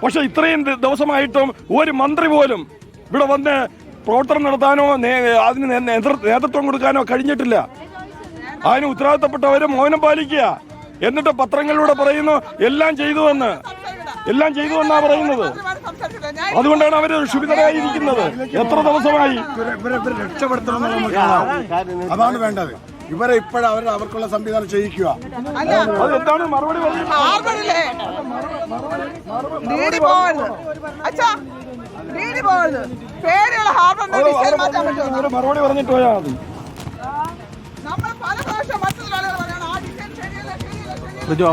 പക്ഷെ ഇത്രയും ദിവസമായിട്ടും ഒരു മന്ത്രി പോലും ഇവിടെ വന്ന് പ്രവർത്തനം നടത്താനോ അതിന് നേതൃത്വം കൊടുക്കാനോ കഴിഞ്ഞിട്ടില്ല. അതിന് ഉത്തരവാദിത്തപ്പെട്ടവര് മൗനം പാലിക്കുക. എന്നിട്ട് പത്രങ്ങളിലൂടെ പറയുന്നു എല്ലാം ചെയ്തു എന്നാ പറയുന്നത്. അതുകൊണ്ടാണ് അവർ ക്ഷുഭിതരായിരിക്കുന്നത്. എത്ര ദിവസമായി രക്ഷപ്പെടുത്തണം. അതാണ് വേണ്ടത്. ഇവരെ ഇപ്പോഴും അവർക്കുള്ള സംവിധാനം ചെയ്യിക്കുക. അതെന്താണ് മറുപടി മറുപടി പറഞ്ഞിട്ട് പോയാ മതി.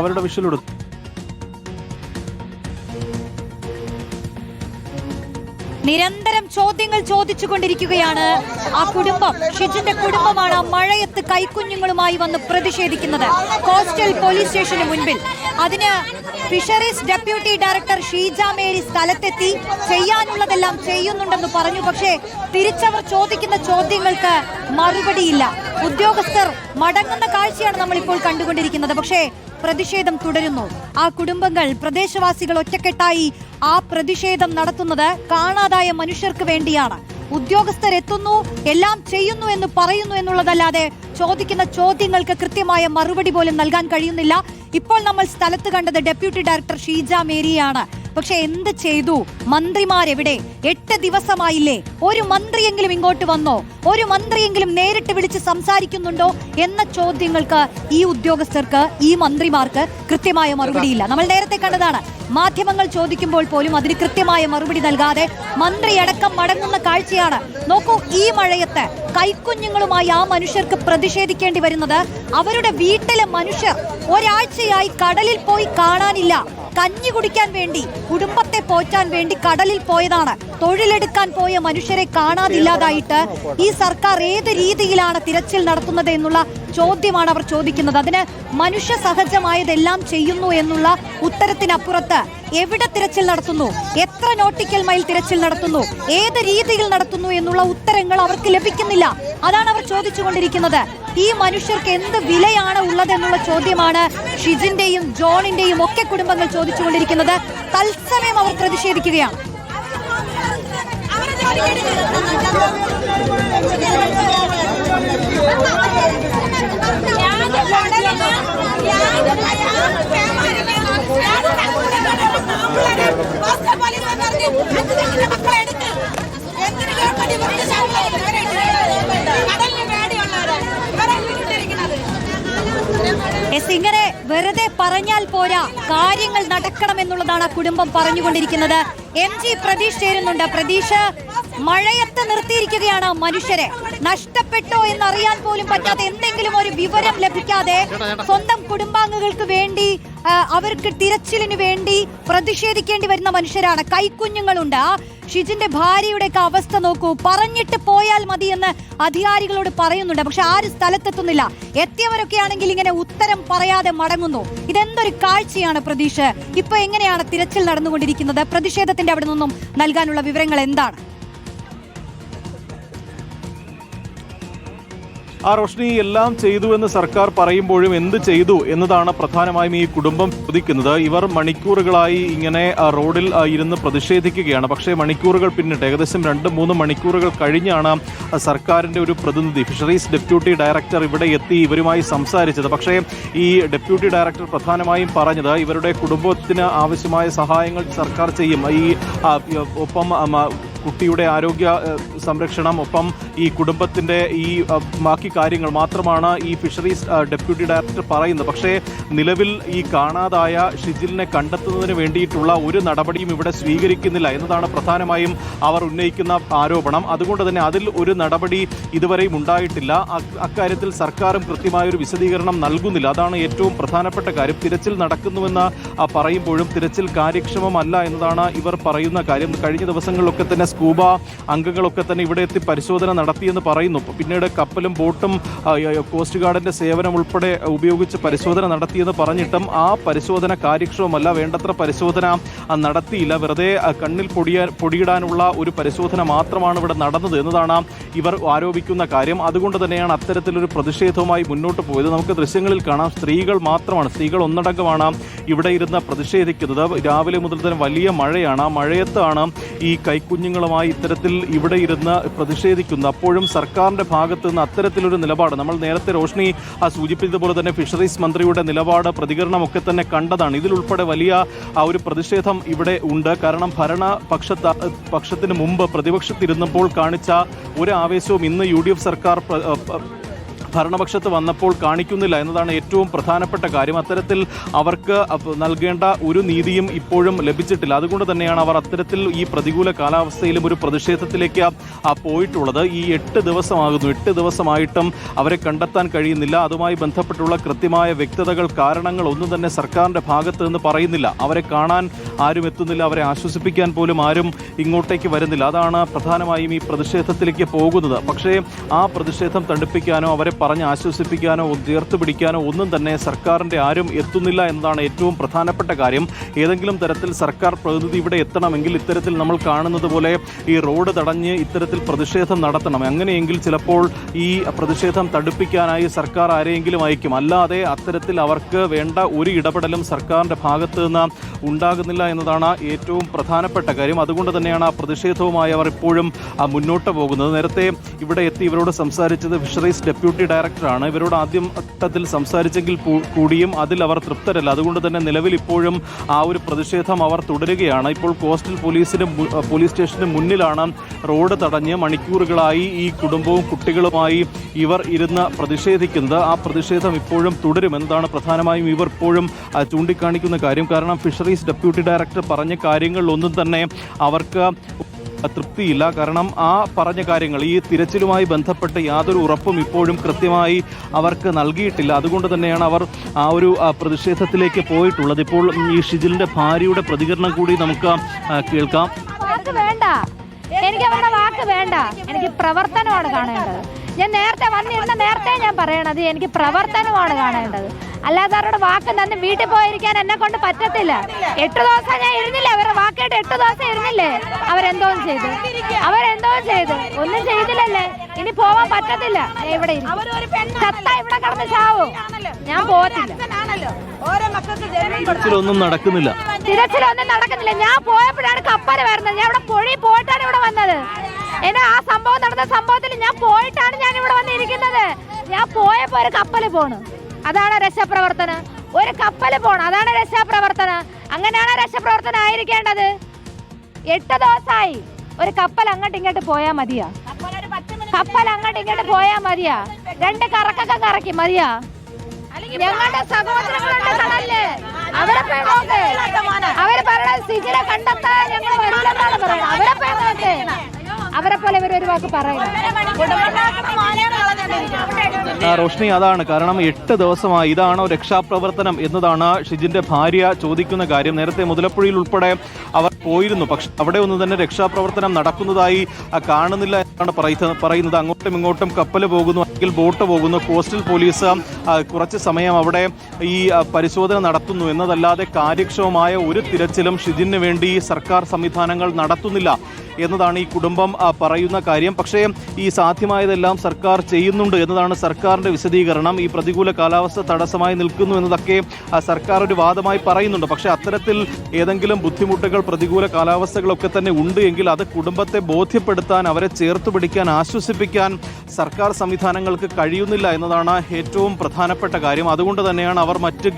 അവരുടെ വിഷയിലൂടെ നിരന്തരം ചോദ്യങ്ങൾ ചോദിച്ചുകൊണ്ടിരിക്കുകയാണ് ആ കുടുംബം. ഷിജിന്റെ കുടുംബമാണ് ആ മഴയത്ത് കൈക്കുഞ്ഞുങ്ങളുമായി വന്ന് പ്രതിഷേധിക്കുന്നത് കോസ്റ്റൽ പോലീസ് സ്റ്റേഷന് മുൻപിൽ. അതിന് fisheries deputy director Sheeja Mary സ്ഥലത്തെത്തി ചെയ്യാനുള്ളതെല്ലാം ചെയ്യുന്നുണ്ടെന്ന് പറഞ്ഞു. പക്ഷേ തിരിച്ചവർ ചോദിക്കുന്ന ചോദ്യങ്ങൾക്ക് മറുപടിയില്ല. ഉദ്യോഗസ്ഥർ മടങ്ങുന്ന കാഴ്ചയാണ് നമ്മളിപ്പോൾ കണ്ടുകൊണ്ടിരിക്കുന്നത്. പക്ഷേ പ്രതിഷേധം തുടരുന്നു. ആ കുടുംബങ്ങൾ, പ്രദേശവാസികൾ ഒറ്റക്കെട്ടായി ആ പ്രതിഷേധം നടത്തുന്നത് കാണാതായ മനുഷ്യർക്ക് വേണ്ടിയാണ്. ഉദ്യോഗസ്ഥരെത്തുന്നു, എല്ലാം ചെയ്യുന്നു എന്ന് പറയുന്നു എന്നുള്ളതല്ലാതെ ചോദിക്കുന്ന ചോദ്യങ്ങൾക്ക് കൃത്യമായ മറുപടി പോലും നൽകാൻ കഴിയുന്നില്ല. ഇപ്പോൾ നമ്മൾ സ്ഥലത്ത് കണ്ടത് ഡെപ്യൂട്ടി ഡയറക്ടർ ഷീജ മേരിയാണ്. പക്ഷെ എന്ത് ചെയ്തു? മന്ത്രിമാരെവിടെ? 8 ദിവസമായില്ലേ? ഒരു മന്ത്രിയെങ്കിലും ഇങ്ങോട്ട് വന്നോ? ഒരു മന്ത്രിയെങ്കിലും നേരിട്ട് വിളിച്ച് സംസാരിക്കുന്നുണ്ടോ എന്ന ചോദ്യങ്ങൾക്ക് ഈ ഉദ്യോഗസ്ഥർക്ക്, ഈ മന്ത്രിമാർക്ക് കൃത്യമായ മറുപടിയില്ല. നമ്മൾ നേരത്തെ കണ്ടതാണ്. മാധ്യമങ്ങൾ ചോദിക്കുമ്പോൾ പോലും അതിന് കൃത്യമായ മറുപടി നൽകാതെ മന്ത്രിയടക്കം മടങ്ങുന്ന കാഴ്ചയാണ്. നോക്കൂ, ഈ മഴയത്ത് കൈക്കുഞ്ഞുങ്ങളുമായി ആ മനുഷ്യർക്ക് പ്രതിഷേധിക്കേണ്ടി വരുന്നത്. അവരുടെ വീട്ടിലെ മനുഷ്യർ ഒരാഴ്ചയായി കടലിൽ പോയി കാണാനില്ല. കഞ്ഞി കുടിക്കാൻ വേണ്ടി, കുടുംബത്തെ പോറ്റാൻ വേണ്ടി കടലിൽ പോയതാണ്. തൊഴിലെടുക്കാൻ പോയ മനുഷ്യരെ കാണാതില്ലാതായിട്ട് ഈ സർക്കാർ ഏത് രീതിയിലാണ് തിരച്ചിൽ നടത്തുന്നത് എന്നുള്ള ചോദ്യമാണ് അവർ ചോദിക്കുന്നത്. അതിന് മനുഷ്യ സഹജമായതെല്ലാം ചെയ്യുന്നു എന്നുള്ള ഉത്തരത്തിനപ്പുറത്ത് എവിടെ തിരച്ചിൽ നടത്തുന്നു, എത്ര നോട്ടിക്കൽ മൈൽ തിരച്ചിൽ നടത്തുന്നു, ഏത് രീതിയിൽ നടത്തുന്നു എന്നുള്ള ഉത്തരങ്ങൾ അവർക്ക് ലഭിക്കുന്നില്ല. അതാണ് അവർ ചോദിച്ചുകൊണ്ടിരിക്കുന്നത്. ഈ മനുഷ്യർക്ക് എന്ത് വിലയാണ് ഉള്ളതെന്നുള്ള ചോദ്യമാണ് ഷിജിന്റെയും ജോണിന്റെയും ഒക്കെ കുടുംബങ്ങൾ ചോദിച്ചുകൊണ്ടിരിക്കുന്നത്. തത്സമയം അവർ പ്രതിഷേധിക്കുകയാണ്. ഇങ്ങനെ വെറുതെ പറഞ്ഞാൽ പോരാ, കാര്യങ്ങൾ നടക്കണമെന്നുള്ളതാണ് ആ കുടുംബം പറഞ്ഞുകൊണ്ടിരിക്കുന്നത്. MG പ്രതീഷ് ചേരുന്നുണ്ട്. പ്രതീഷ്, മഴയത്ത് നിർത്തിയിരിക്കുകയാണ് മനുഷ്യരെ. നഷ്ടപ്പെട്ടോ എന്നറിയാൻ പോലും പറ്റാതെ, എന്തെങ്കിലും ഒരു വിവരം ലഭിക്കാതെ സ്വന്തം കുടുംബാംഗങ്ങൾക്ക് വേണ്ടി, അവർക്ക് തിരച്ചിലിന് വേണ്ടി പ്രതിഷേധിക്കേണ്ടി വരുന്ന മനുഷ്യരാണ്. കൈക്കുഞ്ഞുങ്ങളുണ്ട്. ആ ഷിജിന്റെ ഭാര്യയുടെയൊക്കെ അവസ്ഥ നോക്കൂ. പറഞ്ഞിട്ട് പോയാൽ മതി എന്ന് അധികാരികളോട് പറയുന്നുണ്ട്. പക്ഷെ ആരും സ്ഥലത്തെത്തുന്നില്ല. എത്തിയവരൊക്കെ ആണെങ്കിൽ ഇങ്ങനെ ഉത്തരം പറയാതെ മടങ്ങുന്നു. ഇതെന്തൊരു കാഴ്ചയാണ് പ്രതീഷ്? ഇപ്പൊ എങ്ങനെയാണ് തിരച്ചിൽ നടന്നുകൊണ്ടിരിക്കുന്നത്? പ്രതിഷേധത്തിന്റെ അവിടെ നിന്നും നൽകാനുള്ള വിവരങ്ങൾ എന്താണ്? ആ റോഷ്നി, എല്ലാം ചെയ്തു എന്ന് സർക്കാർ പറയുമ്പോഴും എന്ത് ചെയ്തു എന്നതാണ് പ്രധാനമായും ഈ കുടുംബം ചോദിക്കുന്നത്. ഇവർ മണിക്കൂറുകളായി ഇങ്ങനെ റോഡിൽ ഇരുന്ന് പ്രതിഷേധിക്കുകയാണ്. പക്ഷേ മണിക്കൂറുകൾ പിന്നിട്ട് ഏകദേശം 2-3 മണിക്കൂറുകൾ കഴിഞ്ഞാണ് സർക്കാരിൻ്റെ ഒരു പ്രതിനിധി, ഫിഷറീസ് ഡെപ്യൂട്ടി ഡയറക്ടർ, ഇവിടെ എത്തി ഇവരുമായി സംസാരിച്ചത്. പക്ഷേ ഈ ഡെപ്യൂട്ടി ഡയറക്ടർ പ്രധാനമായും പറഞ്ഞത് ഇവരുടെ കുടുംബത്തിന് ആവശ്യമായ സഹായങ്ങൾ സർക്കാർ ചെയ്യും. ഒപ്പം കുട്ടിയുടെ ആരോഗ്യ സംരക്ഷണം, ഒപ്പം ഈ കുടുംബത്തിൻ്റെ ഈ ബാക്കി കാര്യങ്ങൾ മാത്രമാണ് ഈ ഫിഷറീസ് ഡെപ്യൂട്ടി ഡയറക്ടർ പറയുന്നത്. പക്ഷേ നിലവിൽ ഈ കാണാതായ ഷിജിലിനെ കണ്ടെത്തുന്നതിന് വേണ്ടിയിട്ടുള്ള ഒരു നടപടിയും ഇവിടെ സ്വീകരിക്കുന്നില്ല എന്നതാണ് പ്രധാനമായും അവർ ഉന്നയിക്കുന്ന ആരോപണം. അതുകൊണ്ട് തന്നെ അതിൽ ഒരു നടപടി ഇതുവരെയും ഉണ്ടായിട്ടില്ല. അക്കാര്യത്തിൽ സർക്കാരും കൃത്യമായൊരു വിശദീകരണം നൽകുന്നില്ല. അതാണ് ഏറ്റവും പ്രധാനപ്പെട്ട കാര്യം. തിരച്ചിൽ നടക്കുന്നുവെന്ന് പറയുമ്പോഴും തിരച്ചിൽ കാര്യക്ഷമമല്ല എന്നതാണ് ഇവർ പറയുന്ന കാര്യം. കഴിഞ്ഞ ദിവസങ്ങളിലൊക്കെ തന്നെ സ്കൂബ അംഗങ്ങളൊക്കെ തന്നെ ഇവിടെ എത്തി പരിശോധന നടത്തിയെന്ന് പറയുന്നു. പിന്നീട് കപ്പലും ബോട്ടും കോസ്റ്റ് ഗാർഡിന്റെ സേവനം ഉൾപ്പെടെ ഉപയോഗിച്ച് പരിശോധന നടത്തിയെന്ന് പറഞ്ഞിട്ടും ആ പരിശോധന കാര്യക്ഷമമല്ല, വേണ്ടത്ര പരിശോധന നടത്തിയില്ല. വെറുതെ കണ്ണിൽ പൊടിയിടാനുള്ള ഒരു പരിശോധന മാത്രമാണ് ഇവിടെ നടന്നത് എന്നതാണ് ഇവർ ആരോപിക്കുന്ന കാര്യം. അതുകൊണ്ട് തന്നെയാണ് അത്തരത്തിലൊരു പ്രതിഷേധവുമായി മുന്നോട്ട് പോയത്. നമുക്ക് ദൃശ്യങ്ങളിൽ കാണാം, സ്ത്രീകൾ ഒന്നടങ്കമാണ് ഇവിടെ ഇരുന്ന് പ്രതിഷേധിക്കുന്നത്. രാവിലെ മുതൽ തന്നെ വലിയ മഴയാണ്. ആ മഴയത്താണ് ഈ കൈക്കുഞ്ഞുങ്ങളുമായി ഇത്തരത്തിൽ ഇവിടെ ഇരുന്ന് പ്രതിഷേധിക്കുന്നത്. അപ്പോഴും സർക്കാരിന്റെ ഭാഗത്ത് നിന്ന് അത്തരത്തിലൊരു നിലപാട് നമ്മൾ നേരത്തെ റോഷ്നി സൂചിപ്പിച്ചതുപോലെ തന്നെ ഫിഷറീസ് മന്ത്രിയുടെ നിലപാട്, പ്രതികരണമൊക്കെ തന്നെ കണ്ടതാണ്. ഇതിലുൾപ്പെടെ വലിയ ഒരു പ്രതിഷേധം ഇവിടെ ഉണ്ട്. കാരണം പക്ഷത്തിന് മുമ്പ് പ്രതിപക്ഷത്തിരുന്നപ്പോൾ കാണിച്ച ഒരു ആവേശവും ഇന്ന് UDF സർക്കാർ ഭരണപക്ഷത്ത് വന്നപ്പോൾ കാണിക്കുന്നില്ല എന്നതാണ് ഏറ്റവും പ്രധാനപ്പെട്ട കാര്യം. അത്തരത്തിൽ അവർക്ക് നൽകേണ്ട ഒരു നീതിയും ഇപ്പോഴും ലഭിച്ചിട്ടില്ല. അതുകൊണ്ട് തന്നെയാണ് അവർ അത്തരത്തിൽ ഈ പ്രതികൂല കാലാവസ്ഥയിലും ഒരു പ്രതിഷേധത്തിലേക്ക് പോയിട്ടുള്ളത്. ഈ 8 ദിവസമാകുന്നു. 8 ദിവസമായിട്ടും അവരെ കണ്ടെത്താൻ കഴിയുന്നില്ല. അതുമായി ബന്ധപ്പെട്ടുള്ള കൃത്യമായ വ്യക്തതകൾ, കാരണങ്ങൾ ഒന്നും തന്നെ സർക്കാരിന്റെ ഭാഗത്ത് നിന്ന് പറയുന്നില്ല. അവരെ കാണാൻ ആരും എത്തുന്നില്ല. അവരെ ആശ്വസിപ്പിക്കാൻ പോലും ആരും ഇങ്ങോട്ടേക്ക് വരുന്നില്ല. അതാണ് പ്രധാനമായും ഈ പ്രതിഷേധത്തിലേക്ക് പോകുന്നത്. പക്ഷേ ആ പ്രതിഷേധം തണുപ്പിക്കാനോ അവരെ പറഞ്ഞ് ആശ്വസിപ്പിക്കാനോ ചേർത്ത് പിടിക്കാനോ ഒന്നും തന്നെ സർക്കാരിന്റെ ആരും എത്തുന്നില്ല എന്നതാണ് ഏറ്റവും പ്രധാനപ്പെട്ട കാര്യം. ഏതെങ്കിലും തരത്തിൽ സർക്കാർ പ്രതിനിധി ഇവിടെ എത്തണമെങ്കിൽ ഇത്തരത്തിൽ നമ്മൾ കാണുന്നത് പോലെ ഈ റോഡ് തടഞ്ഞ് ഇത്തരത്തിൽ പ്രതിഷേധം നടത്തണം. അങ്ങനെയെങ്കിൽ ചിലപ്പോൾ ഈ പ്രതിഷേധം തടുപ്പിക്കാനായി സർക്കാർ ആരെയെങ്കിലും അയക്കും. അല്ലാതെ അത്തരത്തിൽ അവർക്ക് വേണ്ട ഒരു ഇടപെടലും സർക്കാരിന്റെ ഭാഗത്ത് നിന്ന് ഉണ്ടാകുന്നില്ല എന്നതാണ് ഏറ്റവും പ്രധാനപ്പെട്ട കാര്യം. അതുകൊണ്ട് തന്നെയാണ് ആ പ്രതിഷേധവുമായി അവർ ഇപ്പോഴും മുന്നോട്ട് പോകുന്നത്. നേരത്തെ ഇവിടെ എത്തി ഇവരോട് സംസാരിച്ചത് ഫിഷറീസ് ഡെപ്യൂട്ടി ഡയറക്ടറാണ്. ഇവരോട് ആദ്യം ഘട്ടത്തിൽ സംസാരിച്ചെങ്കിൽ കൂടിയും അതിൽ അവർ തൃപ്തരല്ല. അതുകൊണ്ട് തന്നെ നിലവിൽ ഇപ്പോഴും ആ ഒരു പ്രതിഷേധം അവർ തുടരുകയാണ്. ഇപ്പോൾ കോസ്റ്റൽ പോലീസ് സ്റ്റേഷന് മുന്നിലാണ് റോഡ് തടഞ്ഞ് മണിക്കൂറുകളായി ഈ കുടുംബവും കുട്ടികളുമായി ഇവർ ഇരുന്ന് പ്രതിഷേധിക്കുന്നത്. ആ പ്രതിഷേധം ഇപ്പോഴും തുടരുമെന്നതാണ് പ്രധാനമായും ഇവർ ഇപ്പോഴും ചൂണ്ടിക്കാണിക്കുന്ന കാര്യം. കാരണം ഫിഷറീസ് ഡെപ്യൂട്ടി ഡയറക്ടർ പറഞ്ഞ കാര്യങ്ങളിലൊന്നും തന്നെ അവർക്ക് തൃപ്തിയില്ല. കാരണം ആ പറഞ്ഞ കാര്യങ്ങൾ, ഈ തിരച്ചിലുമായി ബന്ധപ്പെട്ട് യാതൊരു ഉറപ്പും ഇപ്പോഴും കൃത്യമായി അവർക്ക് നൽകിയിട്ടില്ല. അതുകൊണ്ട് തന്നെയാണ് അവർ ആ ഒരു പ്രതിഷേധത്തിലേക്ക് പോയിട്ടുള്ളത്. ഇപ്പോൾ ഈ ഷിജിലിന്റെ ഭാര്യയുടെ പ്രതികരണം കൂടി നമുക്ക് കേൾക്കാം. എനിക്ക് അവരുടെ വാക്ക് വേണ്ട, എനിക്ക് പ്രവർത്തനമാണ് കാണേണ്ടത്. ഞാൻ നേരത്തെ നേരത്തെ ഞാൻ പറയണത് എനിക്ക് പ്രവർത്തനമാണ് കാണേണ്ടത്. അല്ലാതെ അവരുടെ വാക്ക് തന്നെ വീട്ടിൽ പോയിരിക്കാൻ എന്നെ കൊണ്ട് പറ്റത്തില്ല. 8 ദിവസം ഞാൻ ഇരുന്നില്ലേ, അവരുടെ വാക്കായിട്ട് 8 ദിവസം ഇരുന്നില്ലേ. അവരെന്തോ ചെയ്തു, ഒന്നും ചെയ്തില്ലല്ലേ. ഇനി പോവാൻ പറ്റത്തില്ല. ഇവിടെ ചത്ത ഇവിടെ കടന്ന് ചാവും, ഞാൻ പോകത്തില്ല. തിരച്ചിലൊന്നും നടക്കുന്നില്ല. ഞാൻ പോയപ്പോഴാണ് കപ്പൽ വരുന്നത്. ഞാൻ ഇവിടെ പുഴി പോയിട്ടാണ് ഇവിടെ വന്നത്. എന്നെ ആ സംഭവം നടന്ന സംഭവത്തിൽ ഞാൻ പോയിട്ടാണ് ഞാൻ ഇവിടെ വന്നിരിക്കുന്നത്. ഞാൻ പോയപ്പോ ഒരു കപ്പല് പോണു, അതാണ് രക്ഷാപ്രവർത്തനം. ഒരു കപ്പല് പോണം, അതാണ് രക്ഷാപ്രവർത്തനം. അങ്ങനെയാണ് രക്ഷാപ്രവർത്തനം ആയിരിക്കേണ്ടത്. 8 ദിവസമായി. ഒരു കപ്പൽ അങ്ങോട്ട് ഇങ്ങോട്ട് പോയാ മതിയാ? കപ്പൽ അങ്ങോട്ട് ഇങ്ങോട്ട് പോയാ മതിയാ? 2 കറക്കൊക്കെ കറക്കി മതിയാ? ഞങ്ങളുടെ സഹോദരങ്ങളുടെ കടലില് അവരെ പോയി നോക്ക്. അവര് പറയണത് സിജിനെ കണ്ടെത്താൻ ഞങ്ങൾ വരില്ലെന്നാണ് പറയുന്നത്. അവരെ പോയി നോക്ക്. അവരെ പോലെ ഇവരൊരു വാക്ക് പറയുന്നത്. റോഷ്നി, അതാണ് കാരണം. 8 ദിവസമായി. ഇതാണോ രക്ഷാപ്രവർത്തനം എന്നതാണ് ഷിജിന്റെ ഭാര്യ ചോദിക്കുന്ന കാര്യം. നേരത്തെ മുതലപ്പുഴയിൽ ഉൾപ്പെടെ അവർ പോയിരുന്നു. പക്ഷെ അവിടെ ഒന്നും തന്നെ രക്ഷാപ്രവർത്തനം നടക്കുന്നതായി കാണുന്നില്ല എന്നാണ് പറയുന്നത്. അങ്ങോട്ടും ഇങ്ങോട്ടും കപ്പൽ പോകുന്നു, അല്ലെങ്കിൽ ബോട്ട് പോകുന്നു. കോസ്റ്റൽ പോലീസ് കുറച്ച് സമയം അവിടെ ഈ പരിശോധന നടത്തുന്നു എന്നതല്ലാതെ കാര്യക്ഷമമായ ഒരു തിരച്ചിലും ഷിജിന് വേണ്ടി സർക്കാർ സംവിധാനങ്ങൾ നടത്തുന്നില്ല എന്നതാണ് ഈ കുടുംബം പറയുന്ന കാര്യം. പക്ഷേ ഈ സാധ്യമായതെല്ലാം സർക്കാർ ചെയ്യുന്നുണ്ട് എന്നതാണ് സർക്കാരിന്റെ വിശദീകരണം. ഈ പ്രതികൂല കാലാവസ്ഥ തടസ്സമായി നിൽക്കുന്നു എന്നതൊക്കെ സർക്കാർ ഒരു വാദമായി പറയുന്നുണ്ട്. പക്ഷേ അത്തരത്തിൽ ഏതെങ്കിലും ബുദ്ധിമുട്ടുകൾ, പ്രതികൂല കാലാവസ്ഥകളൊക്കെ തന്നെ ഉണ്ട് എങ്കിൽ അത് കുടുംബത്തെ ബോധ്യപ്പെടുത്താൻ, അവരെ ചേർത്ത് പിടിക്കാൻ, ആശ്വസിപ്പിക്കാൻ സർക്കാർ സംവിധാനങ്ങൾക്ക് കഴിയുന്നില്ല എന്നതാണ് ഏറ്റവും പ്രധാനപ്പെട്ട കാര്യം. അതുകൊണ്ട് തന്നെയാണ് അവർ മറ്റ്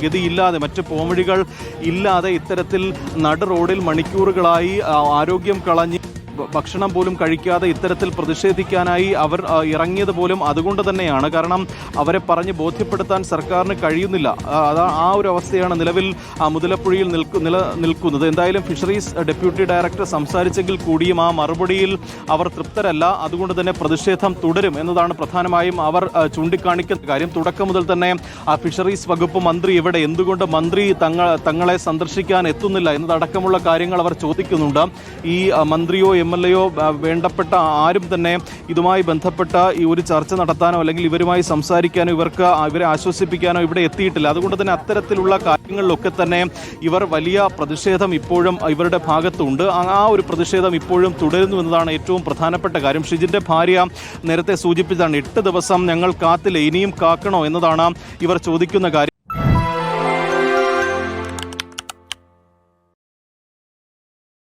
ഗതിയില്ലാതെ, മറ്റ് പോംവഴികൾ ഇല്ലാതെ ഇത്തരത്തിൽ നടു റോഡിൽ മണിക്കൂറുകളായി ആരോഗ്യം കളഞ്ഞ് ഭക്ഷണം പോലും കഴിക്കാതെ ഇത്തരത്തിൽ പ്രതിഷേധിക്കാനായി അവർ ഇറങ്ങിയത് പോലും അതുകൊണ്ട് തന്നെയാണ്. കാരണം അവരെ പറഞ്ഞ് ബോധ്യപ്പെടുത്താൻ സർക്കാരിന് കഴിയുന്നില്ല. ആ ഒരു അവസ്ഥയാണ് നിലവിൽ മുതലപ്പുഴയിൽ നിൽക്കുന്നത്. എന്തായാലും ഫിഷറീസ് ഡെപ്യൂട്ടി ഡയറക്ടർ സംസാരിച്ചെങ്കിൽ കൂടിയും ആ മറുപടിയിൽ അവർ തൃപ്തരല്ല. അതുകൊണ്ട് തന്നെ പ്രതിഷേധം തുടരും എന്നതാണ് പ്രധാനമായും അവർ ചൂണ്ടിക്കാണിക്കുന്ന കാര്യം. തുടക്കം മുതൽ തന്നെ ആ ഫിഷറീസ് വകുപ്പ് മന്ത്രി എവിടെ, എന്തുകൊണ്ട് മന്ത്രി തങ്ങളെ സന്ദർശിക്കാൻ എത്തുന്നില്ല എന്നതടക്കമുള്ള കാര്യങ്ങൾ അവർ ചോദിക്കുന്നുണ്ട്. ഈ മന്ത്രിയോ MLA യോ വേണ്ടപ്പെട്ട ആരും തന്നെ ഇതുമായി ബന്ധപ്പെട്ട ഈ ഒരു ചർച്ച നടത്താനോ അല്ലെങ്കിൽ ഇവരുമായി സംസാരിക്കാനോ ഇവരെ ആശ്വസിപ്പിക്കാനോ ഇവിടെ എത്തിയിട്ടില്ല. അതുകൊണ്ട് തന്നെ അത്തരത്തിലുള്ള കാര്യങ്ങളിലൊക്കെ തന്നെ ഇവർ വലിയ പ്രതിഷേധം ഇപ്പോഴും ഇവരുടെ ഭാഗത്തുണ്ട്. ആ ഒരു പ്രതിഷേധം ഇപ്പോഴും തുടരുന്നു എന്നതാണ് ഏറ്റവും പ്രധാനപ്പെട്ട കാര്യം. ഷിജിന്റെ ഭാര്യ നേരത്തെ സൂചിപ്പിച്ചതാണ് 8 ദിവസം ഞങ്ങൾ കാത്തില്ല, ഇനിയും കാക്കണോ എന്നതാണ് ഇവർ ചോദിക്കുന്ന കാര്യം.